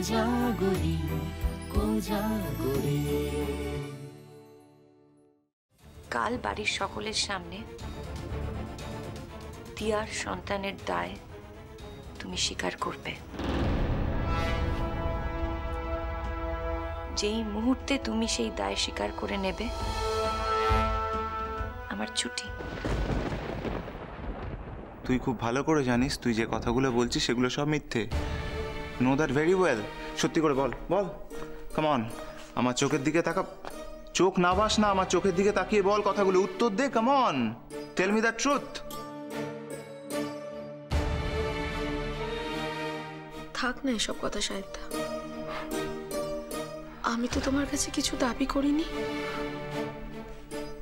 কোজাগরি কোজাগরি। কাল বাড়ির সকলের সামনে দিয়ার সন্তানের দায় তুমি স্বীকার করবে। যেই মুহূর্তে তুমি সেই দায় স্বীকার করে নেবে, আমার ছুটি। তুই খুব ভালো করে জানিস তুই যে কথাগুলো বলছিস সেগুলো সব মিথ্যে। Know that very well. সত্যি করে বল, বল, কাম অন। আমার চোখের দিকে তাকা, চোখ না বাস না, আমার চোখের দিকে তাকিয়ে বল কথাগুলো, উত্তর দে, come on, tell me the truth. থাক না এসব কথা সাহিত্যা, আমি তো তোমার কাছে কিছু দাবি করিনি।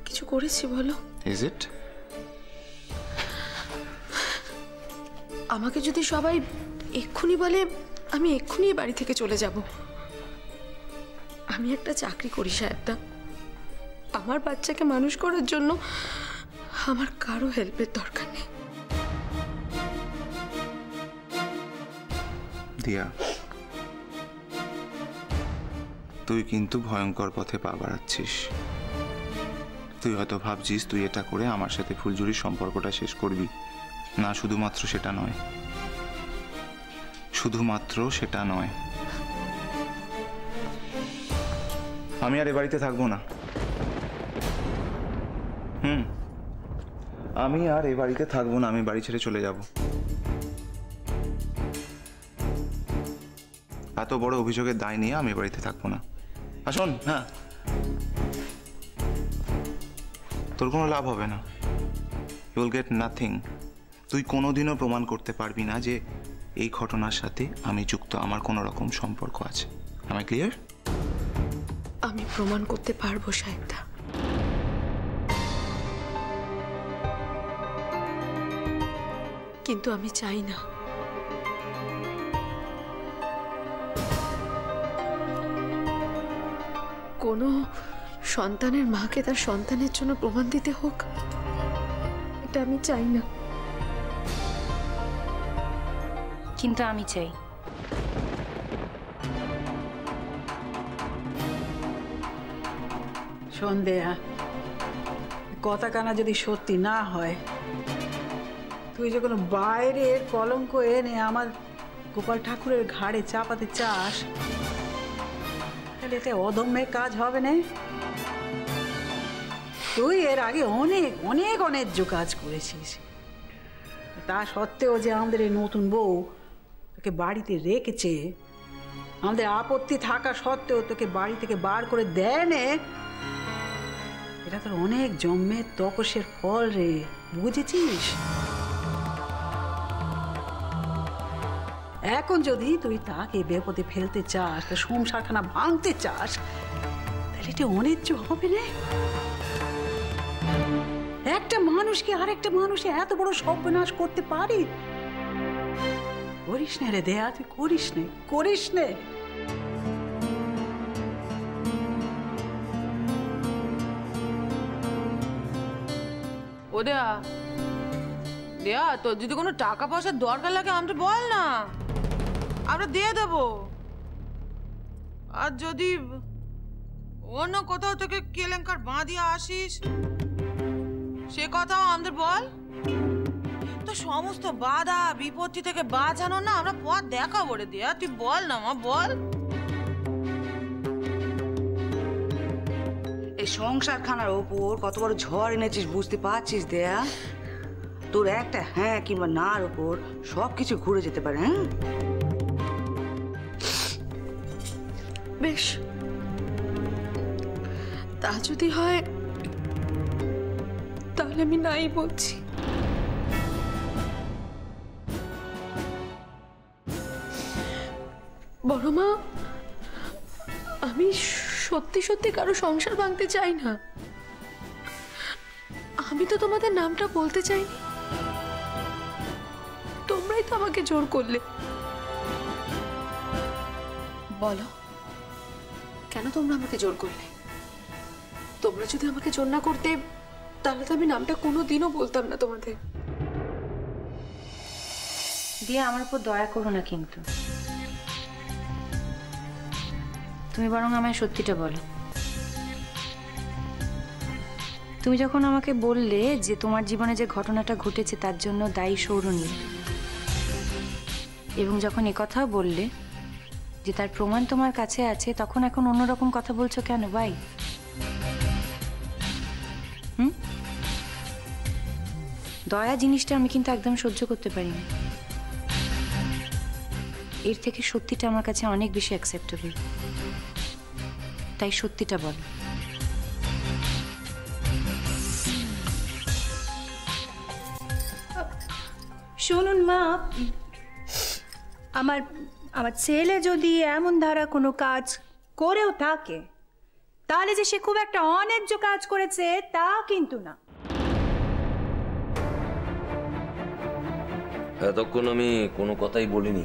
কিছু করেছি বলো? Is it? আমাকে যদি সবাই এক্ষুনি বলে, আমি এক্ষুনি বাড়ি থেকে চলে যাব। আমি একটা চাকরি করি সাহেবদা, আমার বাচ্চাকে মানুষ করার জন্য আমার কারো হেল্পের দরকার নেই। দিয়া, তুই কিন্তু ভয়ঙ্কর পথে পা বাড়াচ্ছিস। তুই হয়তো ভাবছিস তুই এটা করে আমার সাথে ফুলঝুরির সম্পর্কটা শেষ করবি। না, শুধুমাত্র সেটা নয়, শুধুমাত্র সেটা নয়। আমি আর এ বাড়িতে থাকবো না। আমি আর এ বাড়িতে থাকবো না, আমি বাড়ি ছেড়ে চলে যাব। এত বড় অভিযোগের দায় নিয়ে আমি বাড়িতে থাকবো না। আসুন। হ্যাঁ, তোর কোনো লাভ হবে না। You will get nothing. তুই কোনোদিনও প্রমাণ করতে পারবি না যে এই ঘটনার সাথে আমি যুক্ত, আমার কোনো রকম সম্পর্ক আছে। আমি ক্লিয়ার? আমি প্রমাণ করতে পারবো সাহেবদা, কিন্তু আমি চাই না। কোনো সন্তানের মাকে তার সন্তানের জন্য প্রমাণ দিতে হোক, এটা আমি চাই না। কিন্তু আমি চাই। সন্দেহা কথা কানা যদি সত্যি না হয়, তুই যে কোনো বাইরের কলঙ্ক এনে আমার গোপাল ঠাকুরের ঘাড়ে চাপাতে চাস, তাহলে এতে অদম্যের কাজ হবে না। তুই এর আগে অনেক অনেক অন্যায্য কাজ করেছিস, তা সত্ত্বেও যে আমাদের এই নতুন বউ তোকে বাড়িতে রেখেছে, আমাদের আপত্তি থাকা সত্ত্বেও তোকে বাড়ি থেকে বার করে দেয় না, এটা তোর অনেক জন্মের তপস্যের ফল রে, বুঝেছিস? এখন যদি তুই তাকে বিপদে ফেলতে চাস, তোর সংসারখানা ভাঙতে চাস, তাহলে এটা অন্যায্য হবে না। একটা মানুষকে আরেকটা মানুষ এত বড় সর্বনাশ করতে পারে? করিস না রে দেয়া, তুই করিস না, করিস না। ও দেয়া, দেয়া, তোর যদি কোনো টাকা পয়সার দরকার লাগে আমাকে বল না, আমরা দিয়ে দেবো। আর যদি অন্য কোথাও থেকে কেলেঙ্কার বাঁধিয়ে আসিস, সে কথাও আমাদের বল। তো সমস্ত বাধা বিপত্তি থেকে বাঁচানো না আমরা পথ দেখাবো রে দেয়া, তুই বল না মা, বল। এই সংসারখানার ওপর কত বড় ঝড় এনেছিস বুঝতে পারছিস দেয়া? তোর একটা হ্যাঁ কিংবা নার ওপর সবকিছু ঘুরে যেতে পারে। হ্যাঁ, বেশ, তা যদি হয় তাহলে আমি নাই বলছি। বড় মা, আমি সত্যি সত্যি কারো সংসার ভাঙতে চাই না। আমি তো তোমাদের নামটা বলতে চাইনি, তোমরাই তো আমাকে জোর করলে। বলো, কেন তোমরা আমাকে জোর করলে? তোমরা যদি আমাকে জোর না করতে, তাহলে তো আমি নামটা কোনোদিনও বলতাম না তোমাদের। দিয়ে আমার উপর দয়া করো না কিন্তু। তুমি বরং আমায় সত্যিটা বলো। তুমি যখন আমাকে বললে যে তোমার জীবনে যে ঘটনাটা ঘটেছে তার জন্য দায়ী সৌরনী, এবং যখন একথাও বললে যে তার প্রমাণ তোমার কাছে আছে, তখন এখন অন্যরকম কথা বলছো কেন ভাই? দয়া জিনিসটা আমি কিন্তু একদম সহ্য করতে পারি না। এর থেকে সত্যিটা আমার কাছে অনেক বেশি অ্যাকসেপ্টেবল। তাই সত্যিটা বলো। শুনুন মা, আমার আমার ছেলে যদি এমন ধারা কোনো কাজ করেও থাকে, তাহলে যে সে খুব একটা অন্যায্য কাজ করেছে তা কিন্তু না। এতক্ষণ আমি কোনো কথাই বলিনি।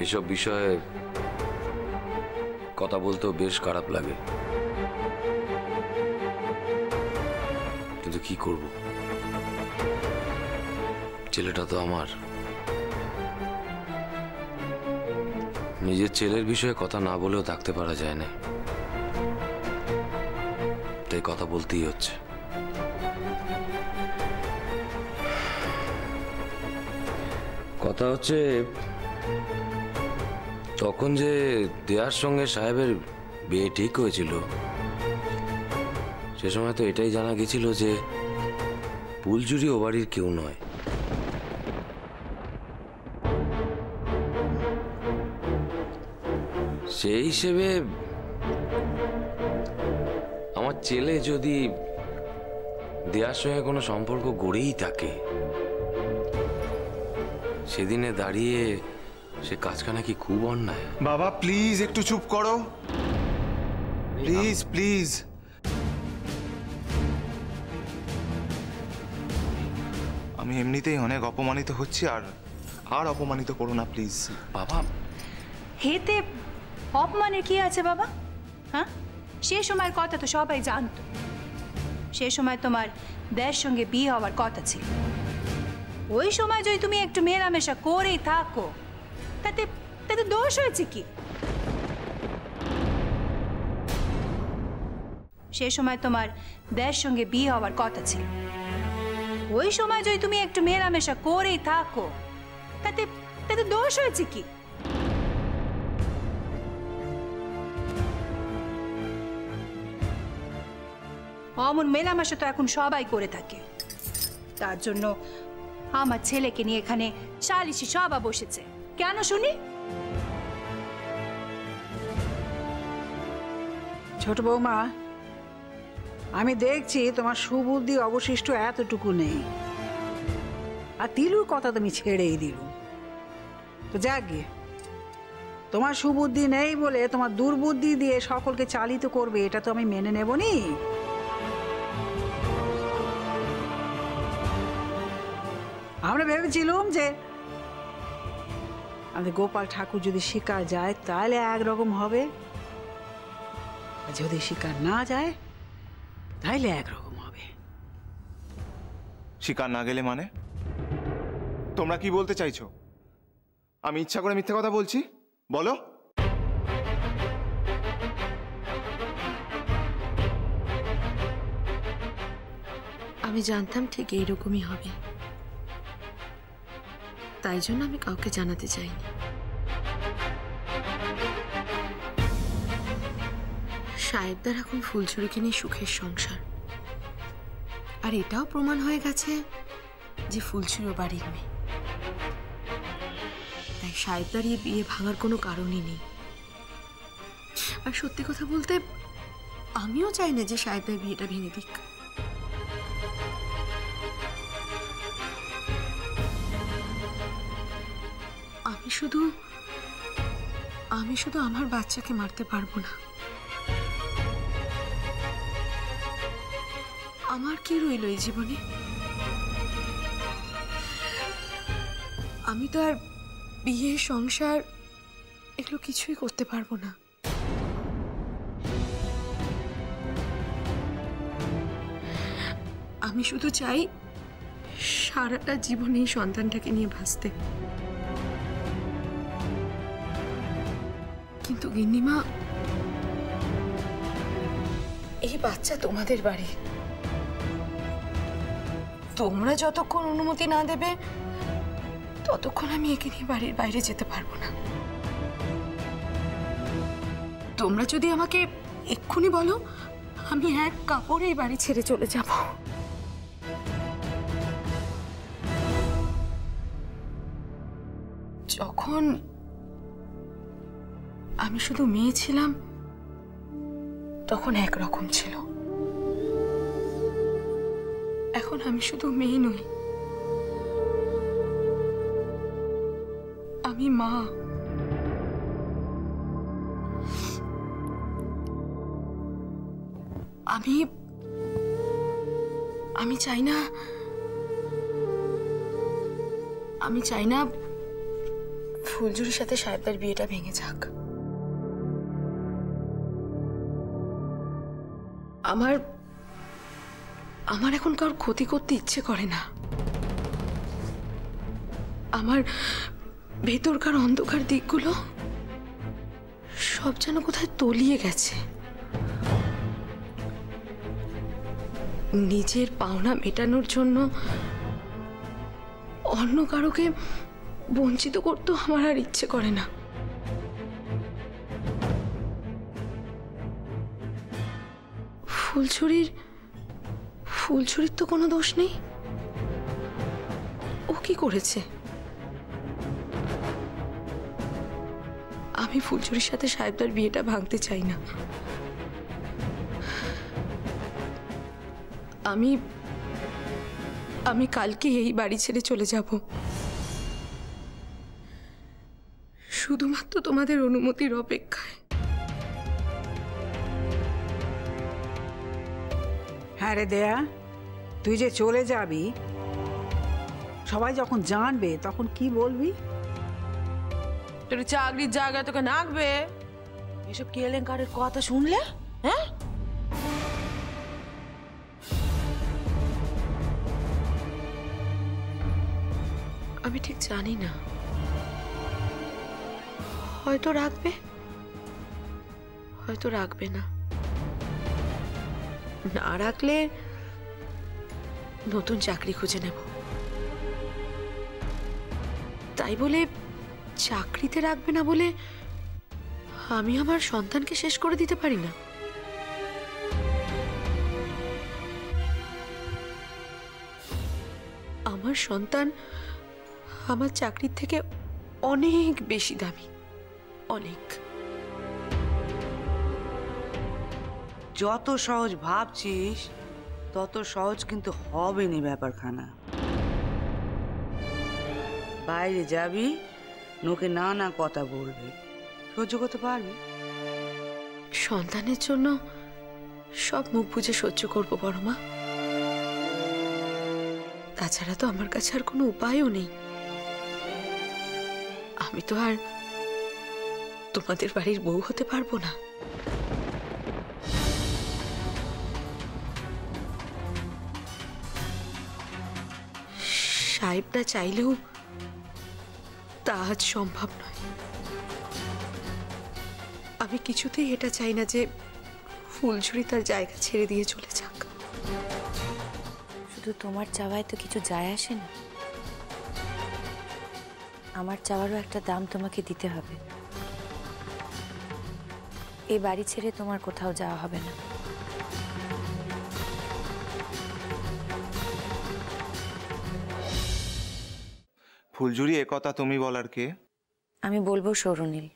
এসব বিষয়ে কথা বলতেও বেশ খারাপ লাগে, কিন্তু কি করব, ছেলেটা তো আমার। নিজের ছেলের বিষয়ে কথা না বলেও থাকতে পারা যায় না, তাই কথা বলতেই হচ্ছে। কথা হচ্ছে, তখন যে দেয়ার সঙ্গে সাহেবের বিয়ে ঠিক হয়েছিল, সে সময় তো এটাই জানা গেছিল যে ফুলঝুরি ও বাড়ির কেউ নয়। সেই হিসেবে আমার ছেলে যদি দেয়ার সঙ্গে কোনো সম্পর্ক গড়েই থাকে, সেদিনে দাঁড়িয়ে সে কাজখানা কি খুব অন্যায়? বাবা প্লিজ একটু চুপ করো, প্লিজ প্লিজ। আমি এমনিতেই অনেক অপমানিত হচ্ছি, আর অপমানিত করো না প্লিজ। বাবা, হেতে অপমানের কি আছে বাবা? হ্যাঁ, সে সময়ের কথা তো সবাই জানতো। সে সময় তোমার দেয়ের সঙ্গে বিয়ে হওয়ার কথা ছিল। ওই সময় যদি তুমি একটু মেলামেশা করেই থাকো, তাতে তাতে দোষ হয়েছে কি? সে সময় তোমার দেয়ের সঙ্গে বিয়ে হওয়ার কথা ছিল। ওই সময় যদি তুমি একটু মেলামেশা করেই থাকো, তাতে তাতে দোষ হয়েছে কি? অমন মেলামেশা তো এখন সবাই করে থাকে। তার জন্য আমার ছেলেকে নিয়ে এখানে সালিশি সভা বসেছে। কেন শুনি? ছোট বৌমা, আমি দেখছি তোমার সুবুদ্ধি অবশিষ্ট এতটুকু নেই, আর তিলুর কথা তুমি ছেড়েই দিল। তো যাক গে, তোমার সুবুদ্ধি নেই বলে তোমার দুর্বুদ্ধি দিয়ে সকলকে চালিত করবে, এটা তো আমি মেনে নেব নি। আমরা ভেবেছিলাম যে আমাদের গোপাল ঠাকুর যদি শিকার যায় তাহলে একরকম হবে, যদি শিকার না যায় তাহলে একরকম হবে। শিকার না গেলে মানে? তোমরা কি বলতে চাইছো? আমি ইচ্ছা করে মিথ্যে কথা বলছি? বলো। আমি জানতাম ঠিক এইরকমই হবে, তাই জন্য আমি কাউকে জানাতে চাইনি। সাহেবদার এখন ফুলঝুরিকে নিয়ে সুখের সংসার, আর এটাও প্রমাণ হয়ে গেছে যে ফুলঝুরি বাড়ির মেয়ে। তাই সাহেবদার এই বিয়ে ভাঙার কোনো কারণই নেই। আর সত্যি কথা বলতে আমিও চাই না যে সাহেবদার বিয়েটা ভেঙে দিক। আমি শুধু আমার বাচ্চাকে মারতে পারবো না। আমার কি রইল এই জীবনে? আমি তো আর বিয়ে, সংসার এগুলো কিছুই করতে পারবো না। আমি শুধু চাই সারাটা জীবন এই সন্তানটাকে নিয়ে ভাসতে। কিন্তু গিন্নিমা, এই বাচ্চা তোমাদের বাড়ি, তোমরা যতক্ষণ অনুমতি না দেবে ততক্ষণ আমি একে নিয়ে বাড়ির বাইরে যেতে পারবো না। তোমরা যদি আমাকে এক্ষুনি বলো, আমি এক কাপড়ে এই বাড়ি ছেড়ে চলে যাব। যখন আমি শুধু মেয়ে ছিলাম তখন একরকম ছিল, এখন আমি শুধু মেয়ে নই, আমি মা। আমি চাই না ফুলঝুরির সাথে সাহেবদার বিয়েটা ভেঙে যাক। আমার এখন কারোর ক্ষতি করতে ইচ্ছে করে না। আমার ভেতরকার অন্ধকার দিকগুলো সব যেন কোথায় তলিয়ে গেছে। নিজের পাওনা মেটানোর জন্য অন্য কারোকে বঞ্চিত করতে আমার আর ইচ্ছে করে না। ফুলছুরির তো কোনো দোষ নেই, ও কি করেছে? আমি ফুলছুরির সাথে সাহেবদার বিয়েটা ভাঙতে চাই না। আমি কালকে এই বাড়ি ছেড়ে চলে যাব, শুধুমাত্র তোমাদের অনুমতির অপেক্ষায়। হ্যাঁ রে দেয়া, তুই যে চলে যাবি, সবাই যখন জানবে তখন কি বলবি? তোর চাকরির জায়গায় তোকে নাকবে। এসব কেলেঙ্কারের কথা শুনলে, হ্যাঁ? আমি ঠিক জানি না, হয়তো রাখবে, হয়তো রাখবে না। না রাখলে নতুন চাকরি খুঁজে নেব। তাই বলে চাকরিতে রাখবে না বলে আমি আমার সন্তানকে শেষ করে দিতে পারি না। আমার সন্তান আমার চাকরির থেকে অনেক বেশি দামি, অনেক। যত সহজ ভাবছিস তত সহজ কিন্তু হবে না ব্যাপারখানা। বাইরে যাবি, লোকে নানা কথা বলবে, সহ্য করতে পারবি? সন্তানের জন্য সব মুখ বুজে সহ্য করবো বড় মা। তাছাড়া তো আমার কাছে আর কোনো উপায়ও নেই। আমি তো আর তোমাদের বাড়ির বউ হতে পারবো না। সাহেবটা চাইলেও তা আজ সম্ভব নয়। আমি কিছুতেই এটা চাই না যে ফুলঝুরি তার জায়গা ছেড়ে দিয়ে চলে যাক। শুধু তোমার চাওয়ায় তো কিছু যায় আসে না, আমার চাওয়ারও একটা দাম তোমাকে দিতে হবে। এই বাড়ি ছেড়ে তোমার কোথাও যাওয়া হবে না। ফুলঝুরি, এ কথা তুমি বলার কে? আমি বলবো সৌরনীল,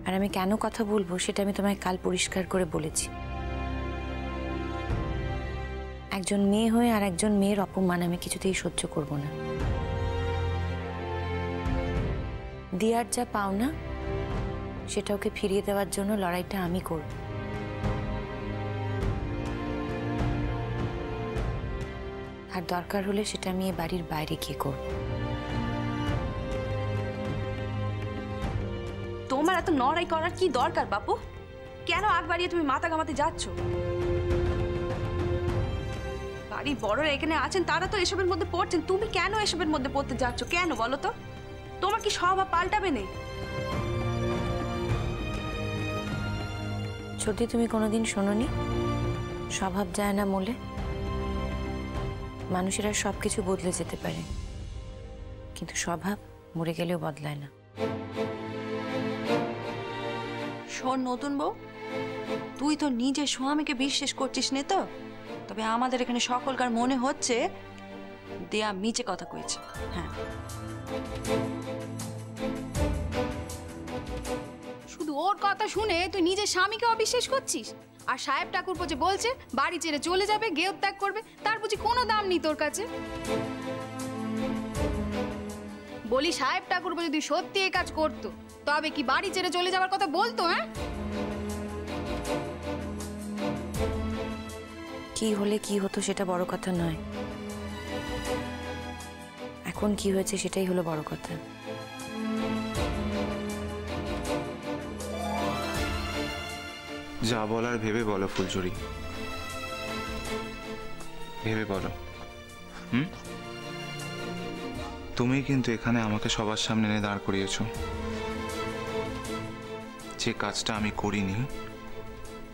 আর আমি কেন কথা বলবো সেটা আমি তোমায় কাল পরিষ্কার করে বলেছি। একজন মেয়ে হয়ে আর একজন মেয়ের অপমান আমি কিছুতেই সহ্য করব না। দিয়ার যা পাওনা সেটা ওকে ফিরিয়ে দেওয়ার জন্য লড়াইটা আমি করব। আর দরকার হলে সেটা আমি এ বাড়ির বাইরে গিয়ে করব। তোমার এত লড়াই করার কি দরকার বাপু? কেন আগ বাড়িয়ে তুমি মাথা ঘামাতে যাচ্ছ? বাড়ির বড়রা এখানে আছেন, তারা তো এসবের মধ্যে পড়ছেন, তুমি কেন এসবের মধ্যে পড়তে যাচ্ছ? কেন বলো তো? তোমার কি স্বভাব পাল্টাবে না? সত্যি তুমি কোনোদিন শোনোনি স্বভাব যায় না মূলে? মানুষেরা সব কিছু বদলে যেতে পারে, কিন্তু স্বভাব মরে গেলেও বদলায় না। শোন নতুন বউ, তুই তো নিজের স্বামীকে বিশ্বাস করছিস না তো, তবে আমাদের এখানে সকলকার মনে হচ্ছে দেয়া মিছে কথা কইছে। হ্যাঁ, শুধু ওর কথা শুনে তুই নিজের স্বামীকে অবিশ্বাস করছিস? আর সাহেব ঠাকুরপো যে বলছে বাড়ি ছেড়ে চলে যাবে, গেও ত্যাগ করবে, তার বুঝি কোনো দাম নেই তোর কাছে? বলি সাহেব ঠাকুরপো যদি সত্যি এই কাজ করতো তবে কি বাড়ি ছেড়ে চলে যাওয়ার কথা বলতো? হ্যাঁ, কি হলে কি হতো সেটা বড় কথা নয়, এখন কি হয়েছে সেটাই হলো বড় কথা। যা বলার ভেবে বলো ফুলঝুরি, ভেবে বলো। তুমি কিন্তু এখানে আমাকে সবার সামনে এনে দাঁড় করিয়েছো। যে কাজটা আমি করিনি,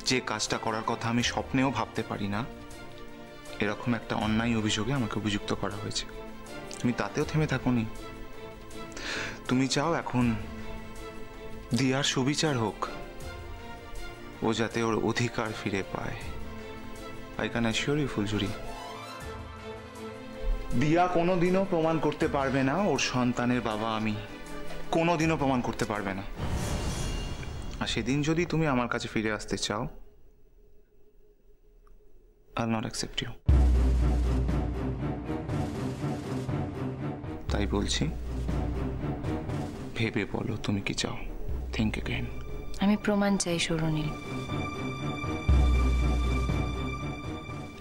যে কাজটা করার কথা আমি স্বপ্নেও ভাবতে পারি না, এরকম একটা অন্যায় অভিযোগে আমাকে অভিযুক্ত করা হয়েছে। তুমি তাতেও থেমে থাকোনি। তুমি চাও এখন দিয়ার সুবিচার হোক, ও যাতে ওর অধিকার ফিরে পায়। আই ক্যান অ্যাসিওর ইউ ফুলঝুরি, দিয়া কোনোদিনও প্রমাণ করতে পারবে না ওর সন্তানের বাবা আমি, কোনোদিনও প্রমাণ করতে পারবে না। আর সেদিন যদি তুমি আমার কাছে ফিরে আসতে চাও, I'll not accept you. তাই বলছি, ভেবে বলো তুমি কি চাও। Think again. আমি প্রমাণ চাই সরুনীল,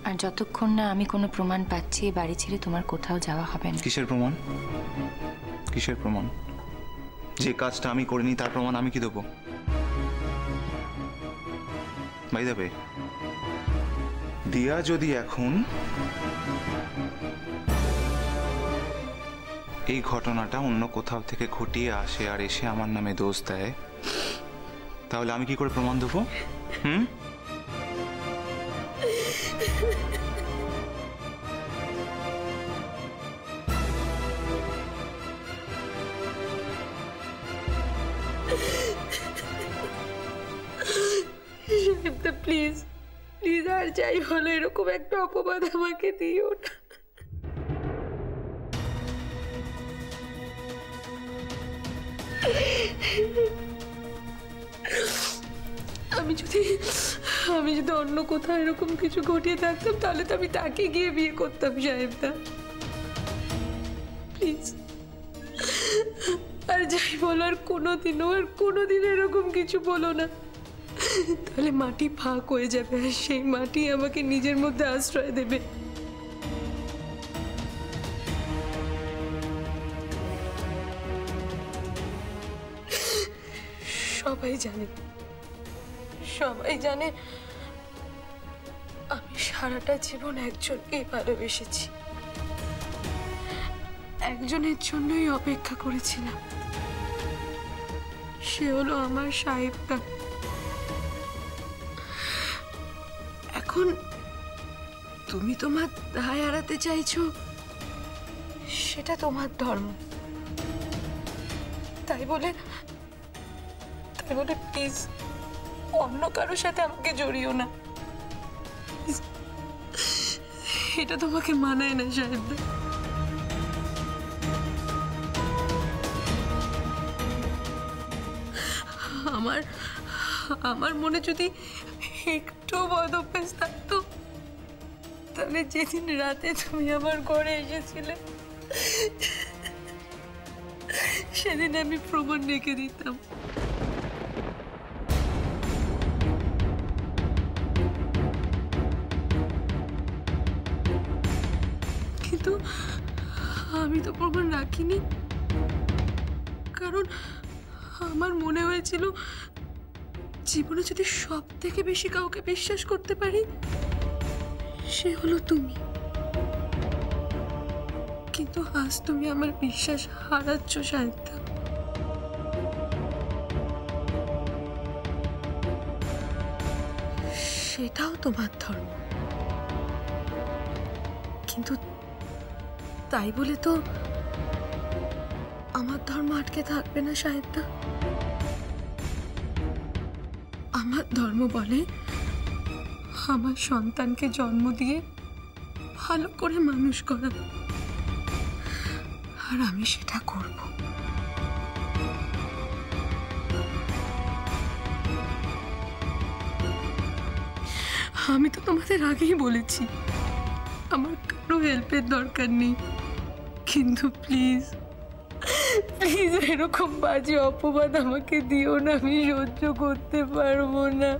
আর যতক্ষণ না আমি কোনো প্রমাণ পাচ্ছি বাড়ি ছেড়ে তোমার কোথাও যাওয়া হবে না। কিসের প্রমাণ? কিসের প্রমাণ? যে কাজটা আমি করিনি তার প্রমাণ আমি কি দেবো? বাই দ্য ওয়ে, দিয়া যদি এখন এই ঘটনাটা অন্য কোথাও থেকে ঘটিয়ে আসে আর এসে আমার নামে দোষ দেয়, তাহলে আমি কি করে প্রমাণ দেবো? প্লিজ প্লিজ, আর যাই হলো এরকম একটা অপবাদ আমাকে দিও না। আমি যদি অন্য কোথাও এরকম কিছু ঘটিয়ে থাকতাম তাহলে তো আমি তাকে গিয়ে বিয়ে করতাম সাহেবদা। প্লিজ, আর যাই বলো, আর কোনোদিন এরকম কিছু বলো না, তাহলে মাটি ফাঁক হয়ে যাবে আর সেই মাটি আমাকে নিজের মধ্যে আশ্রয় দেবে। সবাই জানে আমি সারাটা জীবন একজনকেই ভালোবেসেছি, একজনের জন্যই অপেক্ষা করেছিলাম, সে হলো আমার সাহেবদা। এখন তুমি তোমার দায় এড়াতে চাইছো, সেটা তোমার ধর্ম। তাই বলে প্লিজ অন্য কারোর সাথে আমাকে জড়িও না, এটা তোমাকে মানায় না সাহেবদা। আমার মনে যদি একটু বদ অভ্যাস থাকতো, তাহলে যেদিন রাতে তুমি আমার ঘরে এসেছিলে সেদিন আমি প্রমাণ রেখে দিতাম। কিন্তু আমি তো প্রমাণ রাখিনি, কারণ আমার মনে হয়েছিল জীবনে যদি সব থেকে বেশি কাউকে বিশ্বাস করতে পারি সে হলো তুমি। কিন্তু আজ তুমি আমার বিশ্বাস হারাচ্ছ সাহেবদা। সেটাও তোমার ধর্ম, কিন্তু তাই বলে তো আমার ধর্ম আটকে থাকবে না সাহেবদা। আমার ধর্ম বলে আমার সন্তানকে জন্ম দিয়ে ভালো করে মানুষ করা, আর আমি সেটা করব। আমি তো তোমাদের আগেই বলেছি আমার কারো হেল্পের দরকার নেই, কিন্তু প্লিজ প্লিজ এরকম বাজে অপবাদ আমাকে দিও না, আমি সহ্য করতে পারবো না।